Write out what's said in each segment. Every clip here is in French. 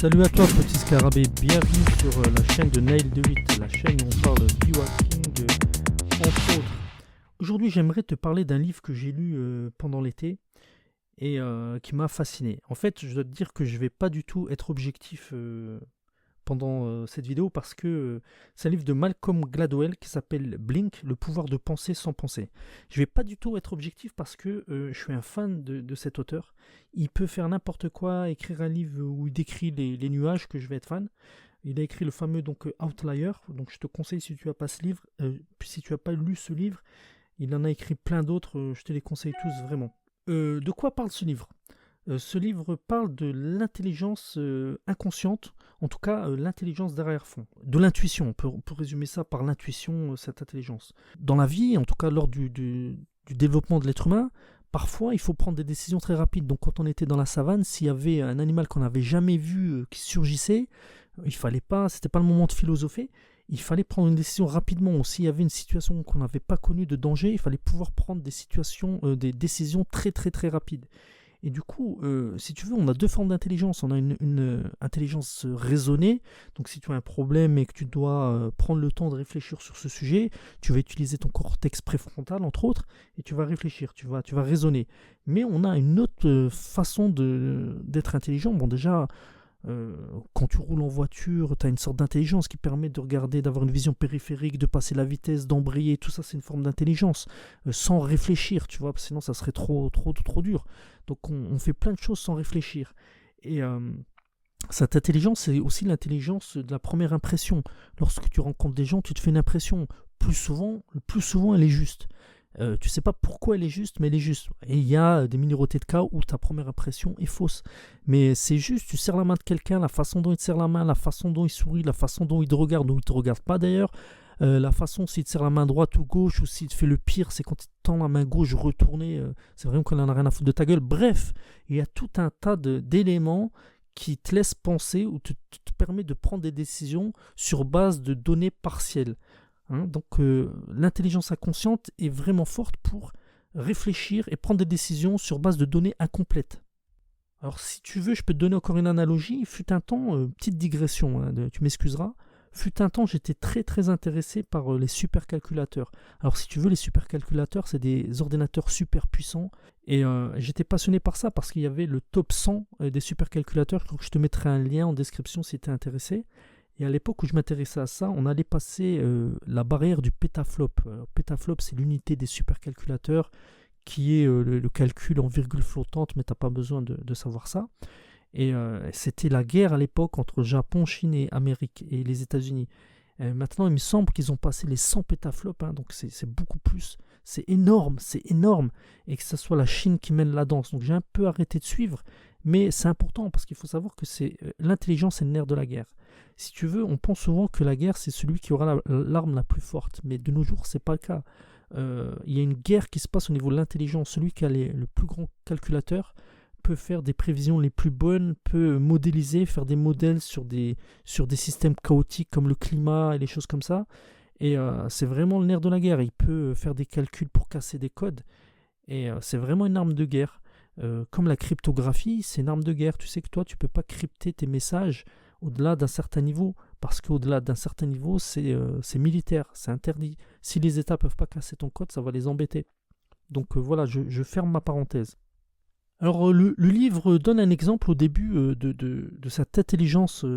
Salut à toi petit scarabée, bienvenue sur la chaîne de Nail28, la chaîne où on parle biohacking entre autres. Aujourd'hui j'aimerais te parler d'un livre que j'ai lu pendant l'été et qui m'a fasciné. En fait je dois te dire que je vais pas du tout être objectif pendant cette vidéo parce que c'est un livre de Malcolm Gladwell qui s'appelle Blink, le pouvoir de penser sans penser. Je vais pas du tout être objectif parce que je suis un fan de cet auteur. Il peut faire n'importe quoi, écrire un livre où il décrit les nuages que je vais être fan. Il a écrit le fameux Outlier, donc je te conseille si tu as pas ce livre, puis si tu as pas lu ce livre, il en a écrit plein d'autres, je te les conseille tous vraiment. De quoi parle ce livre? Ce livre parle de l'intelligence inconsciente, en tout cas l'intelligence d'arrière-fond, de l'intuition, on peut résumer ça par l'intuition, cette intelligence. Dans la vie, en tout cas lors du développement de l'être humain, parfois il faut prendre des décisions très rapides. Donc quand on était dans la savane, s'il y avait un animal qu'on n'avait jamais vu qui surgissait, il fallait pas, c'était pas le moment de philosopher, il fallait prendre une décision rapidement. Ou s'il y avait une situation qu'on n'avait pas connue de danger, il fallait pouvoir prendre des décisions très très très rapides. Et du coup, si tu veux, on a deux formes d'intelligence. On a une intelligence raisonnée. Donc si tu as un problème et que tu dois prendre le temps de réfléchir sur ce sujet, tu vas utiliser ton cortex préfrontal, entre autres, et tu vas réfléchir, tu vas raisonner. Mais on a une autre façon d'être intelligent. Bon, déjà, quand tu roules en voiture, tu as une sorte d'intelligence qui permet de regarder, d'avoir une vision périphérique, de passer la vitesse, d'embrayer, tout ça c'est une forme d'intelligence, sans réfléchir, tu vois, sinon ça serait trop dur. Donc on fait plein de choses sans réfléchir. Et cette intelligence, c'est aussi l'intelligence de la première impression. Lorsque tu rencontres des gens, tu te fais une impression. Le plus souvent elle est juste. Tu sais pas pourquoi elle est juste, mais elle est juste. Et il y a des minorités de cas où ta première impression est fausse. Mais c'est juste, tu serres la main de quelqu'un, la façon dont il te serre la main, la façon dont il sourit, la façon dont il te regarde, ou il te regarde pas d'ailleurs, la façon s'il te serre la main droite ou gauche, ou s'il te fait le pire, c'est quand il te tend la main gauche retournée, c'est vraiment qu'on en a rien à foutre de ta gueule. Bref, il y a tout un tas d'éléments qui te laissent penser ou te permet de prendre des décisions sur base de données partielles. Donc l'intelligence inconsciente est vraiment forte pour réfléchir et prendre des décisions sur base de données incomplètes. Alors si tu veux, je peux te donner encore une analogie. Fut un temps, petite digression, tu m'excuseras, fut un temps j'étais très très intéressé par les supercalculateurs. Alors si tu veux, les supercalculateurs, c'est des ordinateurs super puissants. Et j'étais passionné par ça parce qu'il y avait le top 100 des supercalculateurs. Donc je te mettrai un lien en description si tu es intéressé. Et à l'époque où je m'intéressais à ça, on allait passer la barrière du pétaflop. Pétaflop, c'est l'unité des supercalculateurs qui est le calcul en virgule flottante, mais tu n'as pas besoin de savoir ça. Et c'était la guerre à l'époque entre Japon, Chine et Amérique et les États-Unis. Maintenant, il me semble qu'ils ont passé les 100 pétaflops, donc c'est beaucoup plus. C'est énorme. Et que ce soit la Chine qui mène la danse. Donc j'ai un peu arrêté de suivre, mais c'est important parce qu'il faut savoir que l'intelligence est le nerf de la guerre. Si tu veux, on pense souvent que la guerre, c'est celui qui aura l'arme la plus forte. Mais de nos jours, ce n'est pas le cas. Il y a une guerre qui se passe au niveau de l'intelligence. Celui qui a le plus grand calculateur peut faire des prévisions les plus bonnes, peut modéliser, faire des modèles sur des systèmes chaotiques comme le climat et les choses comme ça. Et c'est vraiment le nerf de la guerre. Il peut faire des calculs pour casser des codes. Et c'est vraiment une arme de guerre. Comme la cryptographie, c'est une arme de guerre. Tu sais que toi, tu ne peux pas crypter tes messages au-delà d'un certain niveau, parce qu'au-delà d'un certain niveau, c'est militaire, c'est interdit. Si les États ne peuvent pas casser ton code, ça va les embêter. Donc voilà, je ferme ma parenthèse. Alors le livre donne un exemple au début de cette intelligence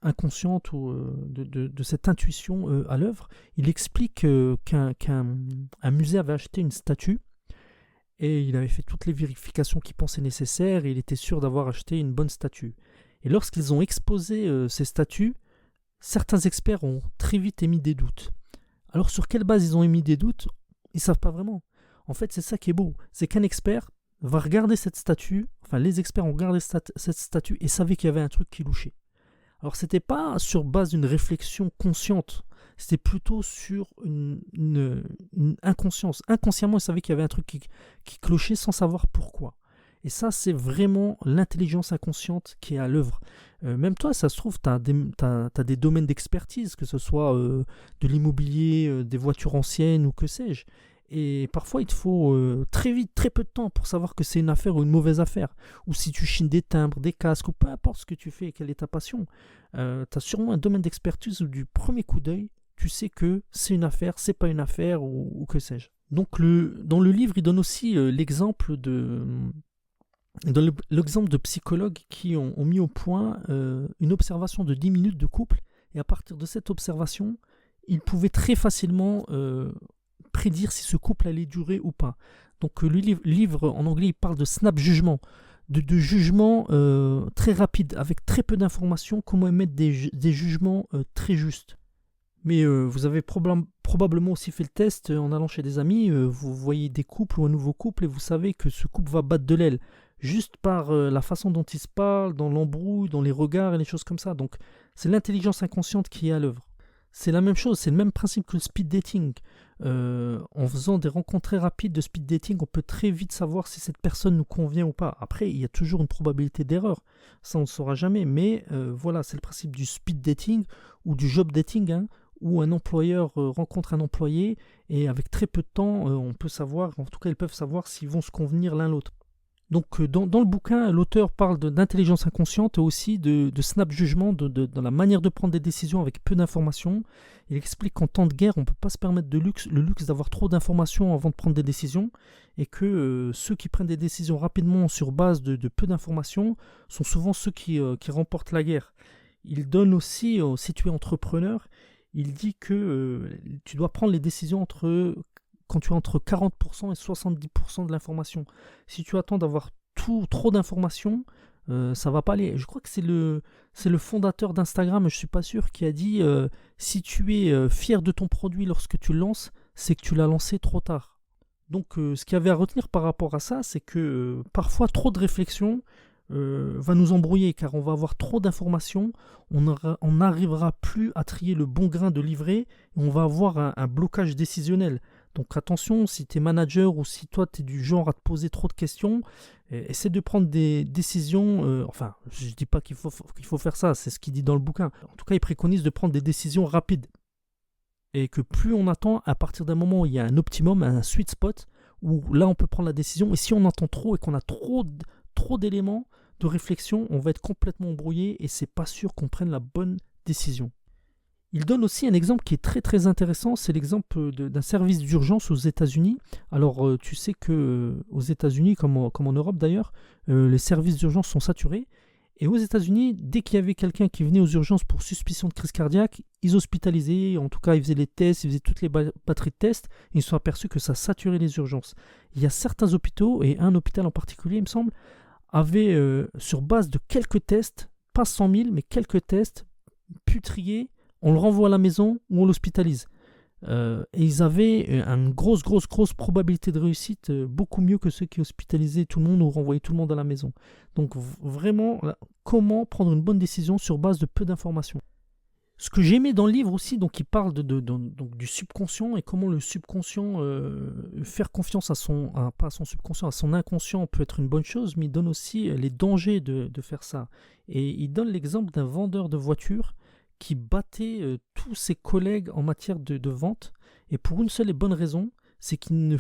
inconsciente ou de cette intuition à l'œuvre. Il explique qu'un musée avait acheté une statue et il avait fait toutes les vérifications qu'il pensait nécessaires et il était sûr d'avoir acheté une bonne statue. Et lorsqu'ils ont exposé ces statues, certains experts ont très vite émis des doutes. Alors sur quelle base ils ont émis des doutes? Ils ne savent pas vraiment. En fait, c'est ça qui est beau. C'est qu'un expert va regarder cette statue, enfin les experts ont regardé cette statue et savaient qu'il y avait un truc qui louchait. Alors c'était pas sur base d'une réflexion consciente, c'était plutôt sur une inconscience. Inconsciemment, ils savaient qu'il y avait un truc qui clochait sans savoir pourquoi. Et ça, c'est vraiment l'intelligence inconsciente qui est à l'œuvre. Même toi, ça se trouve, tu as des domaines d'expertise, que ce soit de l'immobilier, des voitures anciennes ou que sais-je. Et parfois, il te faut très vite, très peu de temps pour savoir que c'est une affaire ou une mauvaise affaire. Ou si tu chines des timbres, des casques, ou peu importe ce que tu fais et quelle est ta passion, tu as sûrement un domaine d'expertise où du premier coup d'œil, tu sais que c'est une affaire, c'est pas une affaire, ou que sais-je. Donc dans le livre, il donne aussi l'exemple de psychologues qui ont mis au point une observation de 10 minutes de couple. Et à partir de cette observation, ils pouvaient très facilement prédire si ce couple allait durer ou pas. Donc le livre en anglais, il parle de snap jugement, de jugement très rapide, avec très peu d'informations, comment émettre des jugements très justes. Mais vous avez probablement aussi fait le test en allant chez des amis, vous voyez des couples ou un nouveau couple et vous savez que ce couple va battre de l'aile, juste par la façon dont ils se parlent, dans l'embrouille, dans les regards et les choses comme ça. Donc c'est l'intelligence inconsciente qui est à l'œuvre. C'est la même chose, c'est le même principe que le speed dating. En faisant des rencontres très rapides de speed dating, on peut très vite savoir si cette personne nous convient ou pas. Après, il y a toujours une probabilité d'erreur, ça on ne saura jamais, mais voilà, c'est le principe du speed dating ou du job dating, hein, où un employeur rencontre un employé et avec très peu de temps, on peut savoir, en tout cas ils peuvent savoir s'ils vont se convenir l'un l'autre. Donc dans le bouquin, l'auteur parle d'intelligence inconsciente et aussi de snap jugement, dans la manière de prendre des décisions avec peu d'informations. Il explique qu'en temps de guerre, on ne peut pas se permettre le luxe d'avoir trop d'informations avant de prendre des décisions et que ceux qui prennent des décisions rapidement sur base de peu d'informations sont souvent ceux qui remportent la guerre. Il donne aussi, si tu es entrepreneur, il dit que tu dois prendre les décisions quand tu as entre 40% et 70% de l'information. Si tu attends d'avoir trop d'informations, ça va pas aller. Je crois que c'est le fondateur d'Instagram, je ne suis pas sûr, qui a dit si tu es fier de ton produit lorsque tu le lances, c'est que tu l'as lancé trop tard. Donc ce qu'il y avait à retenir par rapport à ça, c'est que parfois trop de réflexion va nous embrouiller car on va avoir trop d'informations, on n'arrivera plus à trier le bon grain de livret et on va avoir un blocage décisionnel. Donc attention, si tu es manager ou si toi tu es du genre à te poser trop de questions, essaie de prendre des décisions, enfin je ne dis pas qu'il faut faire ça, c'est ce qu'il dit dans le bouquin. En tout cas, il préconise de prendre des décisions rapides. Et que plus on attend, à partir d'un moment où il y a un optimum, un sweet spot, où là on peut prendre la décision, et si on entend trop et qu'on a trop d'éléments de réflexion, on va être complètement embrouillé et c'est pas sûr qu'on prenne la bonne décision. Il donne aussi un exemple qui est très très intéressant, c'est l'exemple d'un service d'urgence aux États-Unis. Alors tu sais que aux États-Unis, comme en Europe d'ailleurs, les services d'urgence sont saturés. Et aux États-Unis, dès qu'il y avait quelqu'un qui venait aux urgences pour suspicion de crise cardiaque, ils hospitalisaient, en tout cas ils faisaient les tests, ils faisaient toutes les batteries de tests, et ils se sont aperçus que ça saturait les urgences. Il y a certains hôpitaux, et un hôpital en particulier, il me semble, avait sur base de quelques tests, pas 100 000, mais quelques tests, pu trier, on le renvoie à la maison ou on l'hospitalise. Et ils avaient une grosse probabilité de réussite, beaucoup mieux que ceux qui hospitalisaient tout le monde ou renvoyaient tout le monde à la maison. Donc vraiment, comment prendre une bonne décision sur base de peu d'informations. Ce que j'aimais dans le livre aussi, donc il parle donc du subconscient et comment le subconscient, faire confiance pas à son subconscient, à son inconscient peut être une bonne chose, mais il donne aussi les dangers de faire ça. Et il donne l'exemple d'un vendeur de voitures qui battait tous ses collègues en matière de vente, et pour une seule et bonne raison, c'est qu'il ne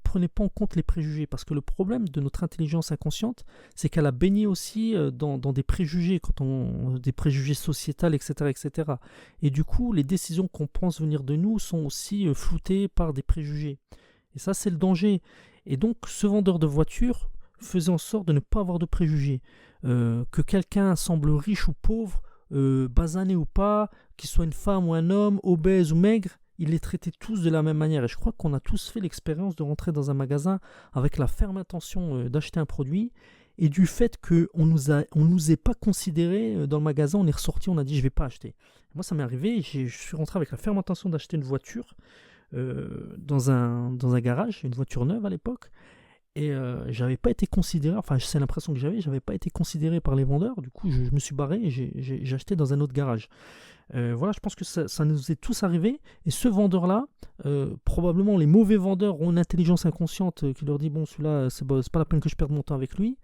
prenait pas en compte les préjugés, parce que le problème de notre intelligence inconsciente, c'est qu'elle a baigné aussi dans des préjugés, des préjugés sociétals, etc. Et du coup, les décisions qu'on pense venir de nous sont aussi floutées par des préjugés. Et ça, c'est le danger. Et donc, ce vendeur de voitures faisait en sorte de ne pas avoir de préjugés. Que quelqu'un semble riche ou pauvre, basané ou pas, qu'il soit une femme ou un homme, obèse ou maigre, il les traitait tous de la même manière. Et je crois qu'on a tous fait l'expérience de rentrer dans un magasin avec la ferme intention d'acheter un produit, et du fait qu'on nous ait pas considéré dans le magasin, on est ressorti, on a dit je vais pas acheter. Moi ça m'est arrivé, je suis rentré avec la ferme intention d'acheter une voiture dans un garage, une voiture neuve à l'époque. Et j'avais pas été considéré, enfin c'est l'impression que j'avais pas été considéré par les vendeurs. Du coup je me suis barré et j'ai acheté dans un autre garage. Voilà, je pense que ça nous est tous arrivé. Et ce vendeur là, probablement les mauvais vendeurs ont une intelligence inconsciente qui leur dit bon, celui-là c'est pas la peine que je perde mon temps avec lui.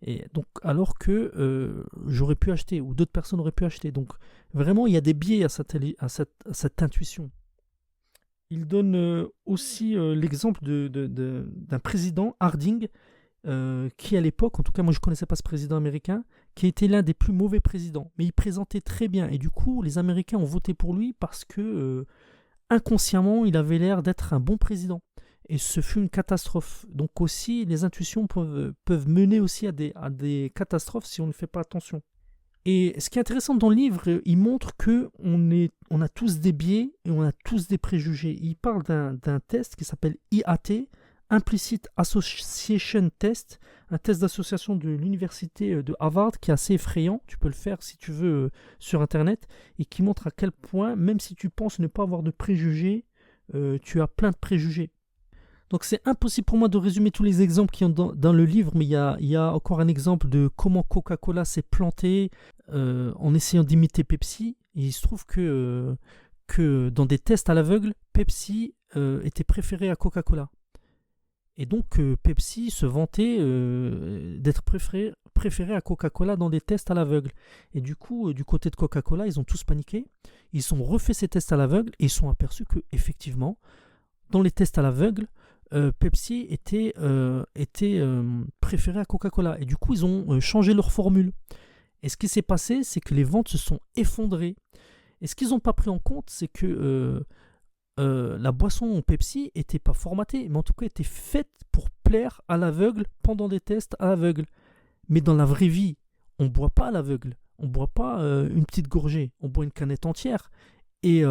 Et donc alors que j'aurais pu acheter, ou d'autres personnes auraient pu acheter. Donc vraiment il y a des biais à cette intuition. Il donne aussi l'exemple d'un président, Harding, qui à l'époque, en tout cas moi je ne connaissais pas ce président américain, qui était l'un des plus mauvais présidents. Mais il présentait très bien. Et du coup, les Américains ont voté pour lui parce que inconsciemment, il avait l'air d'être un bon président. Et ce fut une catastrophe. Donc aussi, les intuitions peuvent mener aussi à des catastrophes si on ne fait pas attention. Et ce qui est intéressant dans le livre, il montre que on a tous des biais et on a tous des préjugés. Il parle d'un test qui s'appelle IAT, Implicit Association Test, un test d'association de l'université de Harvard qui est assez effrayant. Tu peux le faire si tu veux sur Internet et qui montre à quel point, même si tu penses ne pas avoir de préjugés, tu as plein de préjugés. Donc c'est impossible pour moi de résumer tous les exemples qu'il y a dans le livre, mais il y a encore un exemple de comment Coca-Cola s'est planté en essayant d'imiter Pepsi. Et il se trouve que dans des tests à l'aveugle, Pepsi était préféré à Coca-Cola. Et donc Pepsi se vantait d'être préféré à Coca-Cola dans des tests à l'aveugle. Et du coup, du côté de Coca-Cola, ils ont tous paniqué. Ils ont refait ces tests à l'aveugle et ils sont aperçus qu'effectivement, dans les tests à l'aveugle, Pepsi était préféré à Coca-Cola. Et du coup, ils ont changé leur formule. Et ce qui s'est passé, c'est que les ventes se sont effondrées. Et ce qu'ils n'ont pas pris en compte, c'est que la boisson Pepsi n'était pas formatée, mais en tout cas était faite pour plaire à l'aveugle pendant des tests à l'aveugle. Mais dans la vraie vie, on ne boit pas à l'aveugle. On ne boit pas une petite gorgée. On boit une canette entière. Et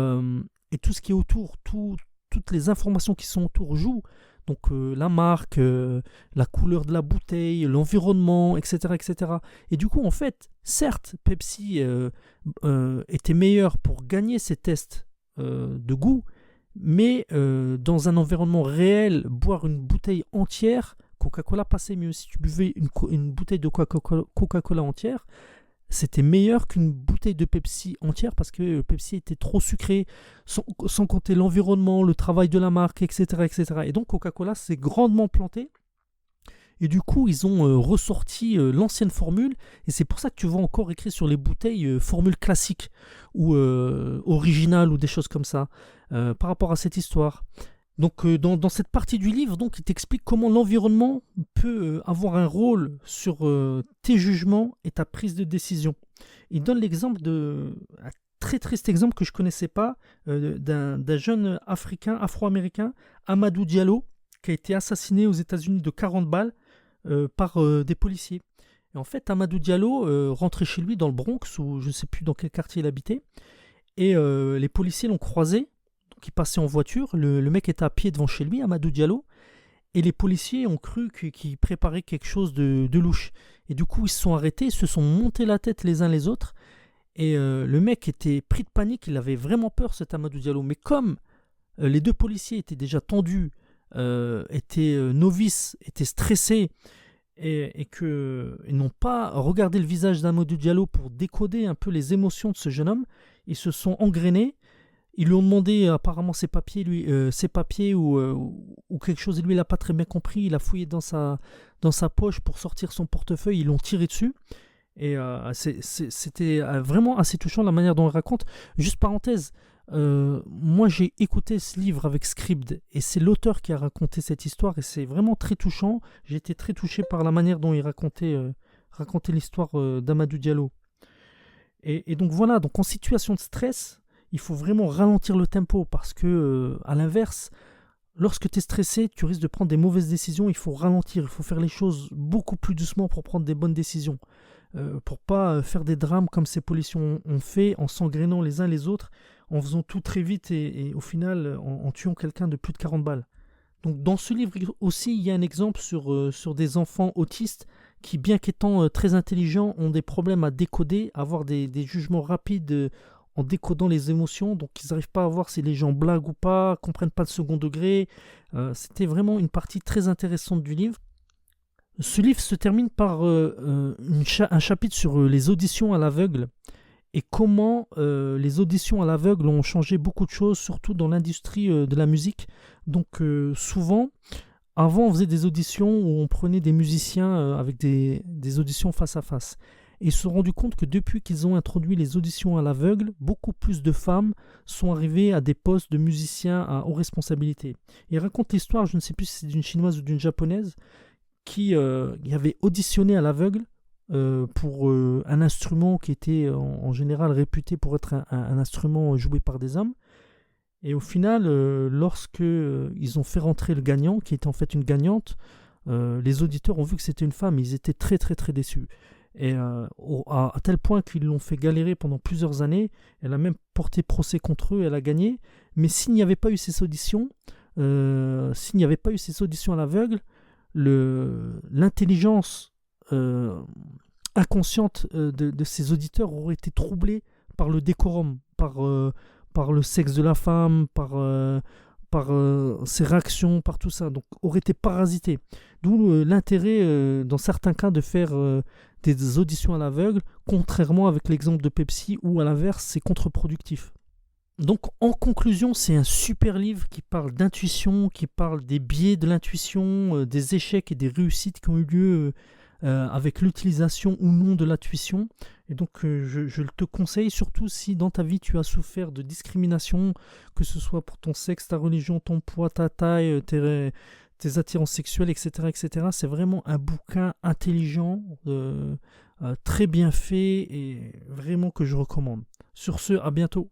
tout ce qui est autour, toutes les informations qui sont autour jouent. Donc la marque, la couleur de la bouteille, l'environnement, etc., etc. Et du coup, en fait, certes, Pepsi était meilleur pour gagner ces tests de goût, mais dans un environnement réel, boire une bouteille entière, Coca-Cola passait mieux. Si tu buvais une bouteille de Coca-Cola entière, c'était meilleur qu'une bouteille de Pepsi entière parce que Pepsi était trop sucré, sans compter l'environnement, le travail de la marque, etc. etc. Et donc Coca-Cola s'est grandement planté. Et du coup, ils ont ressorti l'ancienne formule. Et c'est pour ça que tu vois encore écrit sur les bouteilles formule classique ou originale ou des choses comme ça par rapport à cette histoire. Donc dans cette partie du livre, donc, il t'explique comment l'environnement peut avoir un rôle sur tes jugements et ta prise de décision. Il donne l'exemple un très triste exemple que je ne connaissais pas d'un jeune afro-américain, Amadou Diallo, qui a été assassiné aux États-Unis de 40 balles par des policiers. Et en fait, Amadou Diallo rentrait chez lui dans le Bronx, ou je ne sais plus dans quel quartier il habitait, et les policiers l'ont croisé. Qui passait en voiture, le mec était à pied devant chez lui, Amadou Diallo, et les policiers ont cru qu'il préparait quelque chose de louche. Et du coup, ils se sont arrêtés, ils se sont montés la tête les uns les autres, et le mec était pris de panique, il avait vraiment peur, cet Amadou Diallo. Mais comme les deux policiers étaient déjà tendus, étaient novices, étaient stressés, et qu'ils n'ont pas regardé le visage d'Amadou Diallo pour décoder un peu les émotions de ce jeune homme, ils se sont engrainés. Ils lui ont demandé apparemment ses papiers ou quelque chose. Et lui, il n'a pas très bien compris. Il a fouillé dans sa poche pour sortir son portefeuille. Ils l'ont tiré dessus. Et c'était vraiment assez touchant la manière dont il raconte. Juste parenthèse, moi j'ai écouté ce livre avec Scribd. Et c'est l'auteur qui a raconté cette histoire. Et c'est vraiment très touchant. J'ai été très touché par la manière dont il racontait l'histoire d'Amadou Diallo. Et donc voilà, donc en situation de stress, il faut vraiment ralentir le tempo parce que, à l'inverse, lorsque tu es stressé, tu risques de prendre des mauvaises décisions. Il faut ralentir, il faut faire les choses beaucoup plus doucement pour prendre des bonnes décisions. Pour pas faire des drames comme ces policiers ont fait en s'engrainant les uns les autres, en faisant tout très vite et au final en tuant quelqu'un de plus de 40 balles. Donc dans ce livre aussi, il y a un exemple sur des enfants autistes qui, bien qu'étant très intelligents, ont des problèmes à décoder, à avoir des jugements rapides en décodant les émotions, donc ils n'arrivent pas à voir si les gens blaguent ou pas, comprennent pas le second degré. C'était vraiment une partie très intéressante du livre. Ce livre se termine par un chapitre sur les auditions à l'aveugle et comment les auditions à l'aveugle ont changé beaucoup de choses, surtout dans l'industrie de la musique. Donc souvent, avant on faisait des auditions où on prenait des musiciens avec des auditions face à face. Et ils se sont rendus compte que depuis qu'ils ont introduit les auditions à l'aveugle, beaucoup plus de femmes sont arrivées à des postes de musiciens aux responsabilités. Il raconte l'histoire, je ne sais plus si c'est d'une chinoise ou d'une japonaise, qui avait auditionné à l'aveugle pour un instrument qui était en général réputé pour être un instrument joué par des hommes. Et au final, lorsque ils ont fait rentrer le gagnant, qui était en fait une gagnante, les auditeurs ont vu que c'était une femme, ils étaient très très très déçus. Et à tel point qu'ils l'ont fait galérer pendant plusieurs années. Elle a même porté procès contre eux, elle a gagné. Mais s'il n'y avait pas eu ces auditions, à l'aveugle, l'intelligence inconsciente de ces auditeurs aurait été troublée par le décorum, par le sexe de la femme, par ses réactions, par tout ça. Donc, aurait été parasité. D'où l'intérêt, dans certains cas, de faire des auditions à l'aveugle, contrairement avec l'exemple de Pepsi, où à l'inverse, c'est contre-productif. Donc, en conclusion, c'est un super livre qui parle d'intuition, qui parle des biais de l'intuition, des échecs et des réussites qui ont eu lieu avec l'utilisation ou non de l'intuition. Et donc, je te conseille, surtout si dans ta vie tu as souffert de discrimination, que ce soit pour ton sexe, ta religion, ton poids, ta taille, tes attirances sexuelles, etc., etc. C'est vraiment un bouquin intelligent, très bien fait et vraiment que je recommande. Sur ce, à bientôt.